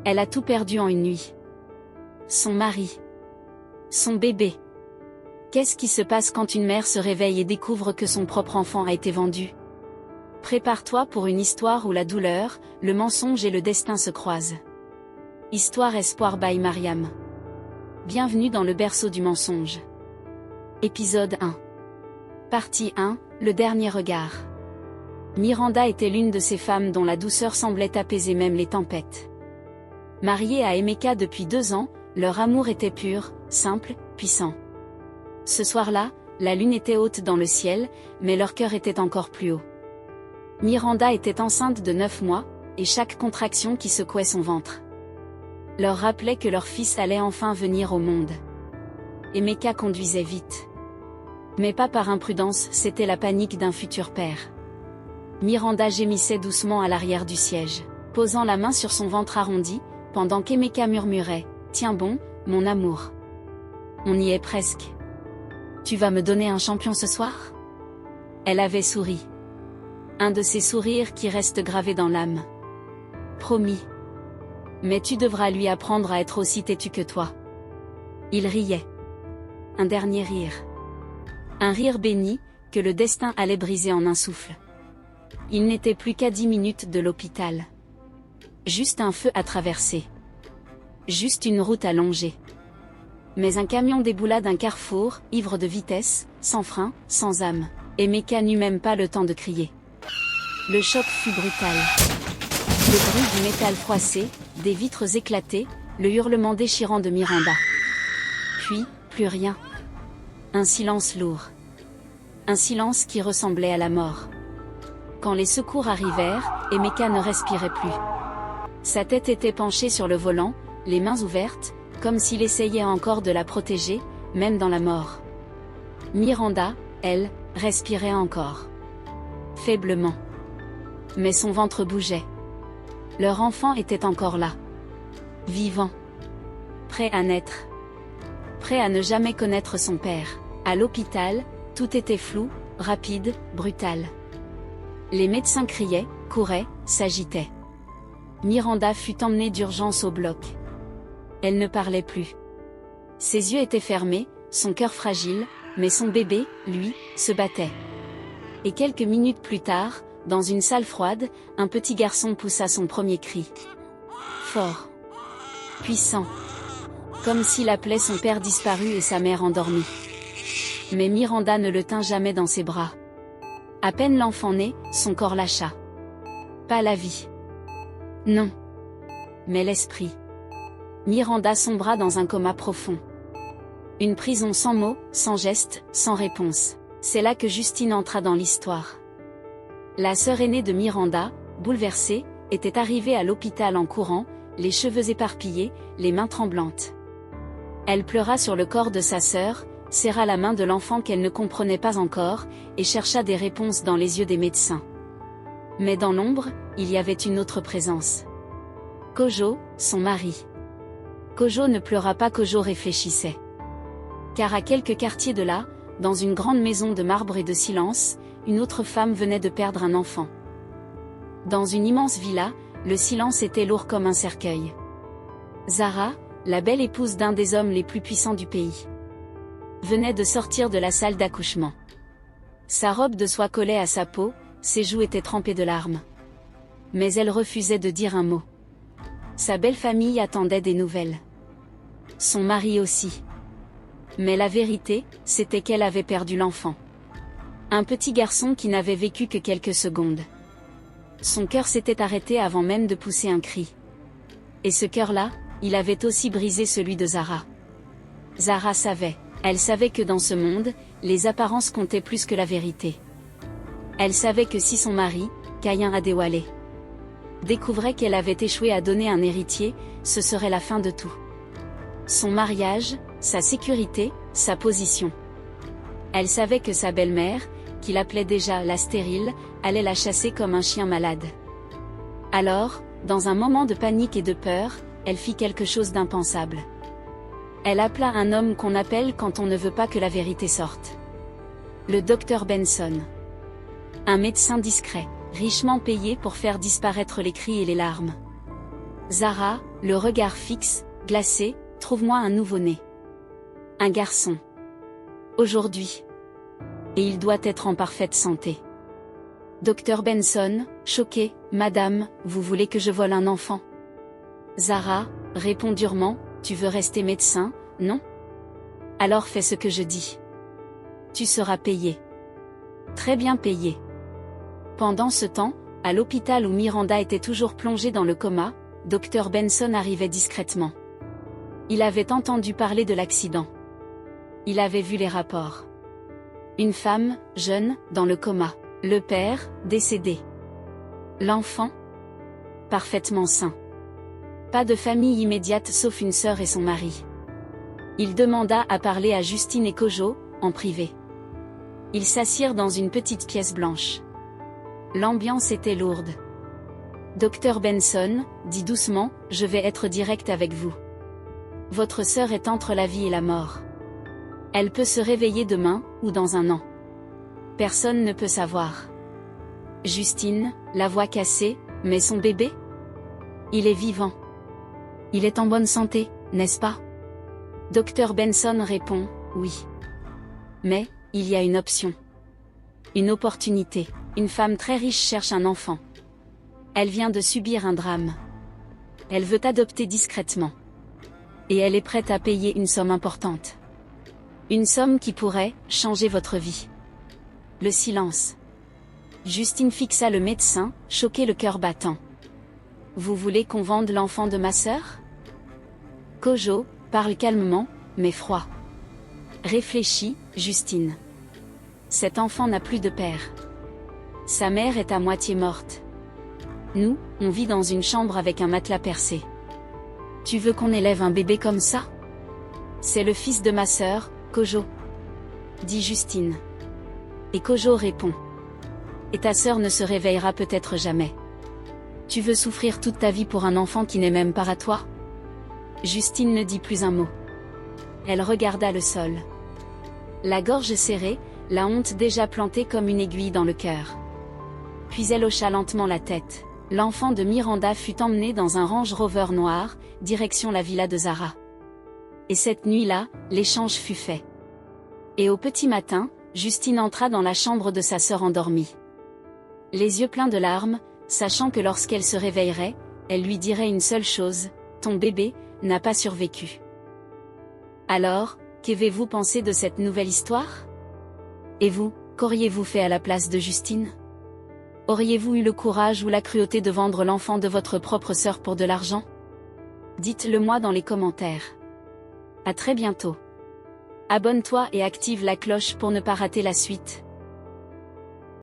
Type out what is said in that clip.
Elle a tout perdu en une nuit. Son mari. Son bébé. Qu'est-ce qui se passe quand une mère se réveille et découvre que son propre enfant a été vendu? Prépare-toi pour une histoire où la douleur, le mensonge et le destin se croisent. Histoire Espoir by Mariam. Bienvenue dans le berceau du mensonge. Épisode 1. Partie 1, le dernier regard. Miranda était l'une de ces femmes dont la douceur semblait apaiser même les tempêtes. Mariée à Emeka depuis 2 ans, leur amour était pur, simple, puissant. Ce soir-là, la lune était haute dans le ciel, mais leur cœur était encore plus haut. Miranda était enceinte de 9 mois, et chaque contraction qui secouait son ventre leur rappelait que leur fils allait enfin venir au monde. Emeka conduisait vite. Mais pas par imprudence, c'était la panique d'un futur père. Miranda gémissait doucement à l'arrière du siège, posant la main sur son ventre arrondi, pendant qu'Emeka murmurait « Tiens bon, mon amour. On y est presque. Tu vas me donner un champion ce soir ?» Elle avait souri. Un de ces sourires qui restent gravés dans l'âme. Promis. Mais tu devras lui apprendre à être aussi têtu que toi. Il riait. Un dernier rire. Un rire béni, que le destin allait briser en un souffle. Il n'était plus qu'à 10 minutes de l'hôpital. Juste un feu à traverser. Juste une route à longer. Mais un camion déboula d'un carrefour, ivre de vitesse, sans frein, sans âme. Emeka n'eut même pas le temps de crier. Le choc fut brutal. Le bruit du métal froissé, des vitres éclatées, le hurlement déchirant de Miranda. Puis, plus rien. Un silence lourd. Un silence qui ressemblait à la mort. Quand les secours arrivèrent, Emeka ne respirait plus. Sa tête était penchée sur le volant, les mains ouvertes, comme s'il essayait encore de la protéger, même dans la mort. Miranda, elle, respirait encore. Faiblement. Mais son ventre bougeait. Leur enfant était encore là. Vivant. Prêt à naître. Prêt à ne jamais connaître son père. À l'hôpital, tout était flou, rapide, brutal. Les médecins criaient, couraient, s'agitaient. Miranda fut emmenée d'urgence au bloc. Elle ne parlait plus. Ses yeux étaient fermés, son cœur fragile, mais son bébé, lui, se battait. Et quelques minutes plus tard, dans une salle froide, un petit garçon poussa son premier cri. Fort. Puissant. Comme s'il appelait son père disparu et sa mère endormie. Mais Miranda ne le tint jamais dans ses bras. À peine l'enfant né, son corps lâcha. Pas la vie. Non. Mais l'esprit. Miranda sombra dans un coma profond. Une prison sans mots, sans gestes, sans réponse. C'est là que Justine entra dans l'histoire. La sœur aînée de Miranda, bouleversée, était arrivée à l'hôpital en courant, les cheveux éparpillés, les mains tremblantes. Elle pleura sur le corps de sa sœur, serra la main de l'enfant qu'elle ne comprenait pas encore, et chercha des réponses dans les yeux des médecins. Mais dans l'ombre, il y avait une autre présence. Kojo, son mari. Kojo ne pleura pas, Kojo réfléchissait. Car à quelques quartiers de là, dans une grande maison de marbre et de silence, une autre femme venait de perdre un enfant. Dans une immense villa, le silence était lourd comme un cercueil. Zara, la belle épouse d'un des hommes les plus puissants du pays, venait de sortir de la salle d'accouchement. Sa robe de soie collait à sa peau, ses joues étaient trempées de larmes. Mais elle refusait de dire un mot. Sa belle famille attendait des nouvelles. Son mari aussi. Mais la vérité, c'était qu'elle avait perdu l'enfant. Un petit garçon qui n'avait vécu que quelques secondes. Son cœur s'était arrêté avant même de pousser un cri. Et ce cœur-là, il avait aussi brisé celui de Zara. Zara savait. Elle savait que dans ce monde, les apparences comptaient plus que la vérité. Elle savait que si son mari, Kayan Adewale, découvrait qu'elle avait échoué à donner un héritier, ce serait la fin de tout. Son mariage, sa sécurité, sa position. Elle savait que sa belle-mère, qu'il appelait déjà la stérile, allait la chasser comme un chien malade. Alors, dans un moment de panique et de peur, elle fit quelque chose d'impensable. Elle appela un homme qu'on appelle quand on ne veut pas que la vérité sorte. Le docteur Benson. Un médecin discret, richement payé pour faire disparaître les cris et les larmes. Zara, le regard fixe, glacé, trouve-moi un nouveau-né. Un garçon. Aujourd'hui. Et il doit être en parfaite santé. Dr Benson, choqué, Madame, vous voulez que je vole un enfant? Zara, répond durement, tu veux rester médecin, non? Alors fais ce que je dis. Tu seras payé. Très bien payé. Pendant ce temps, à l'hôpital où Miranda était toujours plongée dans le coma, Dr Benson arrivait discrètement. Il avait entendu parler de l'accident. Il avait vu les rapports. Une femme, jeune, dans le coma. Le père, décédé. L'enfant? Parfaitement sain. Pas de famille immédiate sauf une sœur et son mari. Il demanda à parler à Justine et Kojo, en privé. Ils s'assirent dans une petite pièce blanche. L'ambiance était lourde. Dr Benson, dit doucement, je vais être direct avec vous. Votre sœur est entre la vie et la mort. Elle peut se réveiller demain, ou dans un an. Personne ne peut savoir. Justine, la voix cassée, mais son bébé? Il est vivant. Il est en bonne santé, n'est-ce pas? Dr Benson répond, oui. Mais, il y a une option. Une opportunité. Une femme très riche cherche un enfant. Elle vient de subir un drame. Elle veut adopter discrètement. Et elle est prête à payer une somme importante. Une somme qui pourrait changer votre vie. Le silence. Justine fixa le médecin, choqué, le cœur battant. Vous voulez qu'on vende l'enfant de ma sœur? Kojo parle calmement, mais froid. Réfléchis, Justine. Cet enfant n'a plus de père. Sa mère est à moitié morte. Nous, on vit dans une chambre avec un matelas percé. Tu veux qu'on élève un bébé comme ça? C'est le fils de ma sœur, Kojo. Dit Justine. Et Kojo répond. Et ta sœur ne se réveillera peut-être jamais. Tu veux souffrir toute ta vie pour un enfant qui n'est même pas à toi? Justine ne dit plus un mot. Elle regarda le sol. La gorge serrée, la honte déjà plantée comme une aiguille dans le cœur. Puis elle hocha lentement la tête. L'enfant de Miranda fut emmené dans un Range Rover noir, direction la villa de Zara. Et cette nuit-là, l'échange fut fait. Et au petit matin, Justine entra dans la chambre de sa sœur endormie. Les yeux pleins de larmes, sachant que lorsqu'elle se réveillerait, elle lui dirait une seule chose, ton bébé n'a pas survécu. Alors, qu'avez-vous pensé de cette nouvelle histoire? Et vous, qu'auriez-vous fait à la place de Justine? Auriez-vous eu le courage ou la cruauté de vendre l'enfant de votre propre sœur pour de l'argent? Dites-le moi dans les commentaires. À très bientôt. Abonne-toi et active la cloche pour ne pas rater la suite.